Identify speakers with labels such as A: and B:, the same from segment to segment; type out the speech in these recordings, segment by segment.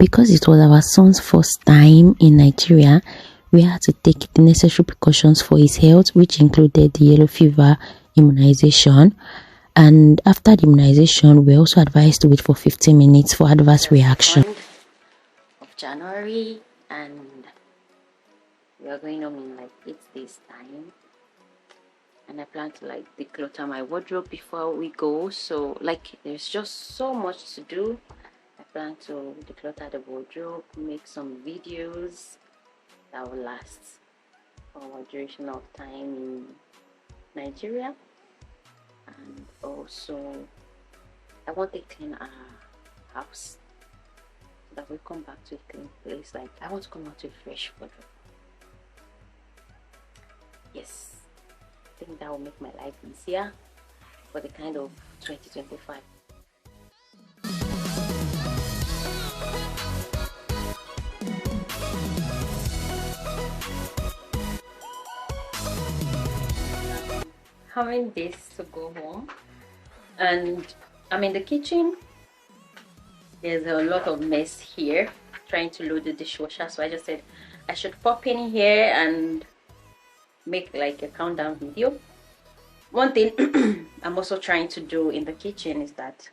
A: because it was our son's first time in Nigeria, we had to take the necessary precautions for his health, which included the yellow fever immunization. And after the immunization, we also advised to wait for 15 minutes for adverse reaction.
B: Of January, and we are going home in like 8 days time, and I plan to like declutter my wardrobe before we go. So like there's just so much to do. I plan to declutter the wardrobe, make some videos that will last for a duration of time in Nigeria. And also I want to clean our house so that we come back to a clean place. Like I want to come out to a fresh wardrobe. Yes, I think that will make my life easier for the kind of 2025. How many days to go home, and I'm in the kitchen. There's a lot of mess here trying to load the dishwasher, so I just said I should pop in here and make like a countdown video. One thing I'm also trying to do in the kitchen is that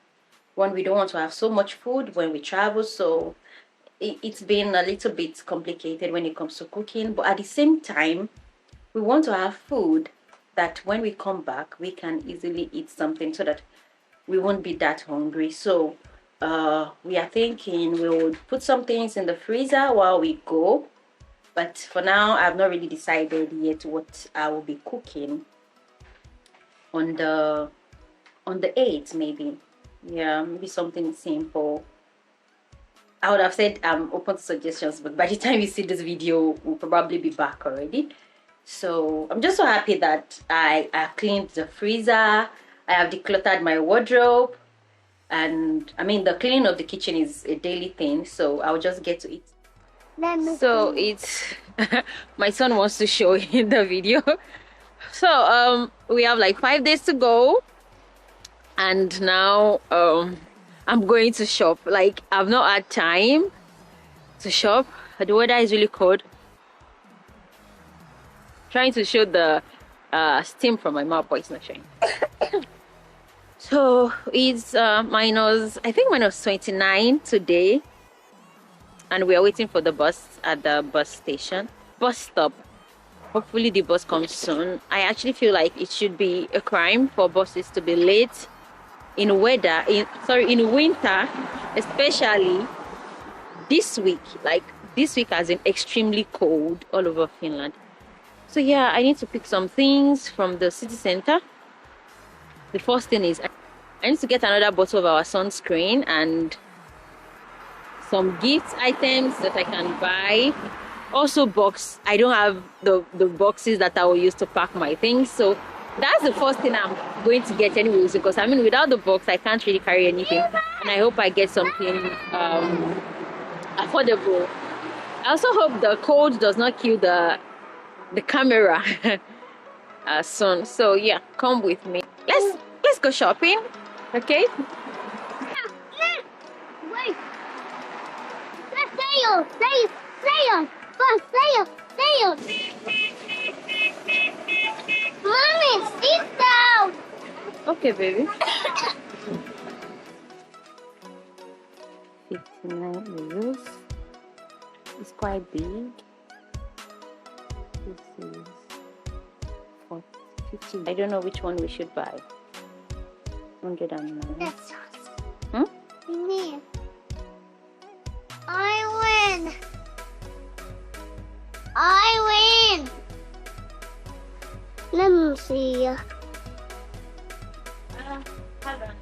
B: one, we don't want to have so much food when we travel, so it's been a little bit complicated when it comes to cooking, but at the same time we want to have food that when we come back we can easily eat something so that we won't be that hungry. So we are thinking we would put some things in the freezer while we go, but for now I've not really decided yet what I will be cooking on the 8th. Maybe, yeah, maybe something simple. I would have said I'm open to suggestions, but by the time you see this video we'll probably be back already. So I'm just so happy that I cleaned the freezer, I have decluttered my wardrobe, and I mean the cleaning of the kitchen is a daily thing, so I'll just get to it. So it's my son wants to show in the video. So we have like 5 days to go, and now I'm going to shop. Like I've not had time to shop. The weather is really cold. Trying to show the steam from my mouth, but it's not showing. So it's I think minus 29 today, and we are waiting for the bus at the bus stop. Hopefully the bus comes soon. I actually feel like it should be a crime for buses to be late in winter, especially this week. Like this week has been extremely cold all over Finland. So yeah, I need to pick some things from the city center. The first thing is I need to get another bottle of our sunscreen and some gift items that I can buy. Also box. I don't have the boxes that I will use to pack my things. So that's the first thing I'm going to get anyways, because I mean without the box I can't really carry anything. And I hope I get something affordable. I also hope the cold does not kill the camera soon. So yeah, come with me. Let's go shopping, okay?
C: Wait. Sale. Mommy, sit down.
B: Okay, baby. 59 euros. It's quite big. This is 50. I don't know which one we should buy. 109.
C: That's us.
B: Hmm?
C: Me. I win. Let me see.
B: Hold on.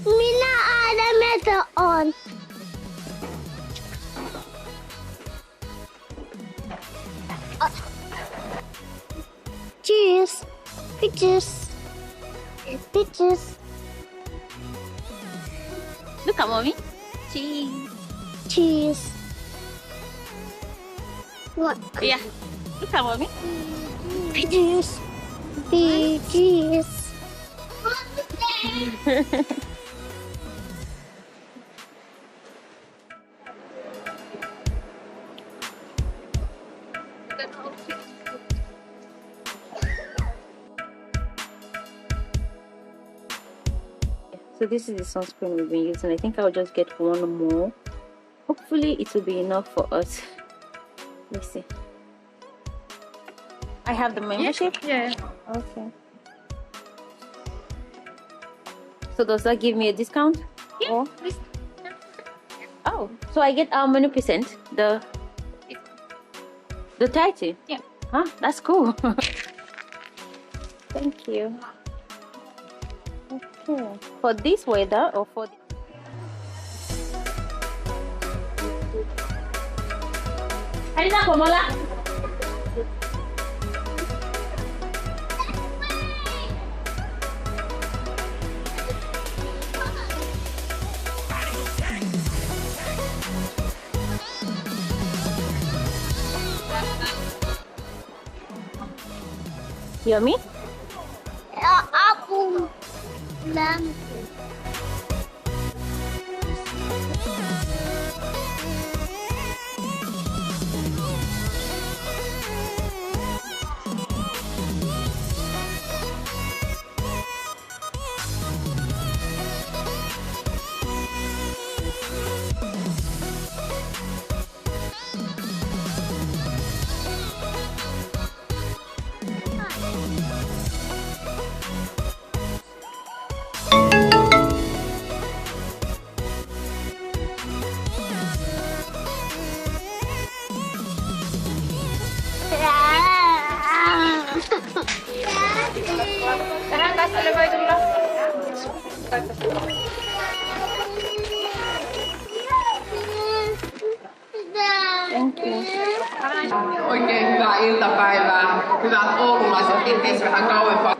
C: Minä äänemätä on. Cheers. Pictures.
B: Look at mommy. Cheese.
C: Cheese. What?
B: Yeah. Look at mommy.
C: Pictures.
B: So this is the sunscreen we've been using. I think I'll just get one more. Hopefully it will be enough for us. Let's see. I have the membership?
D: Yeah.
B: Okay. So does that give me a discount?
D: Yeah.
B: Or? Oh, so I get how many percent? The 30?
D: Yeah.
B: Huh? That's cool. Thank you. Okay. For this weather or for the... Alisa, Komola. Yummy?
C: Apple. Lamb.
B: Thank you.
E: Oikein hyvää iltapäivää. Hyvät oululaiset, kenties vähän kauempaa.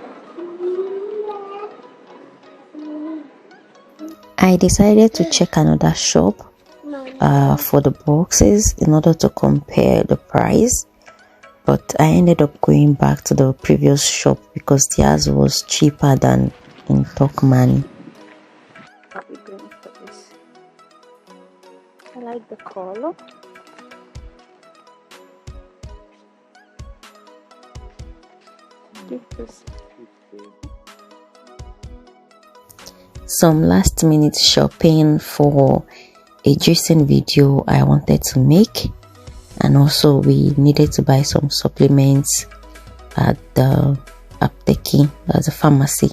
A: I decided to check another shop for the boxes in order to compare the price, but I ended up going back to the previous shop because theirs was cheaper than in Tokman.
B: I'll be going for this. I like the color.
A: Some last minute shopping for a juicing video I wanted to make, and also we needed to buy some supplements at the apteki, that's a pharmacy.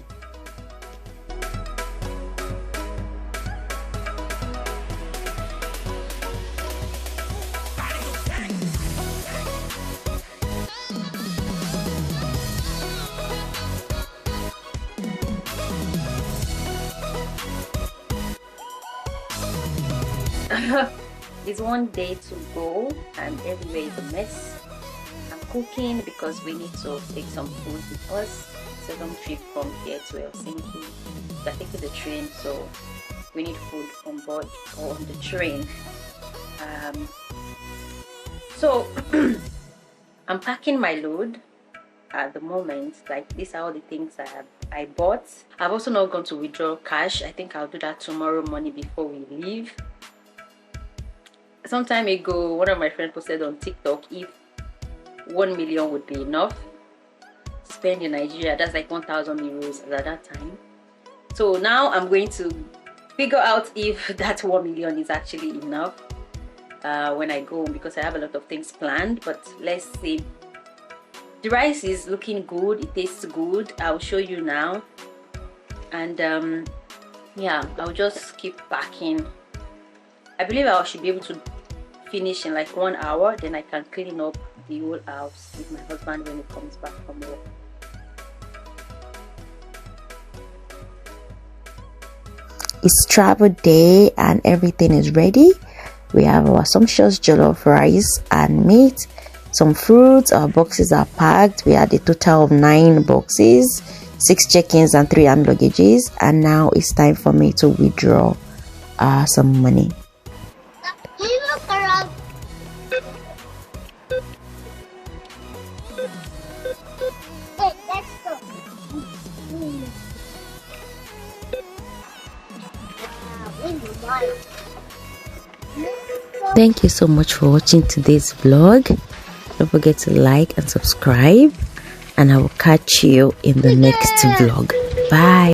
B: It's one day to go and everywhere is a mess. I'm cooking because we need to take some food with us. It's a long trip from here to Helsinki. We're taking the train, so we need food on board or on the train. So I'm packing my load at the moment. Like, these are all the things I bought. I've also not gone to withdraw cash. I think I'll do that tomorrow morning before we leave. Some time ago, one of my friends posted on TikTok if 1 million would be enough to spend in Nigeria. That's like 1,000 euros at that time. So now I'm going to figure out if that 1 million is actually enough when I go home, because I have a lot of things planned. But let's see. The rice is looking good. It tastes good. I'll show you now. And yeah, I'll just keep packing. I believe I should be able to finish in like 1 hour. Then I can clean up the whole house with my husband when he comes back from work.
A: It's travel day and everything is ready. We have our sumptuous jollof rice and meat, some fruits. Our boxes are packed. We had a total of 9 boxes, 6 check-ins and 3 hand luggages. And now it's time for me to withdraw some money.
C: Look around. Hey, let's go.
A: Thank you so much for watching today's vlog. Don't forget to like and subscribe, and I will catch you in the next vlog. Bye.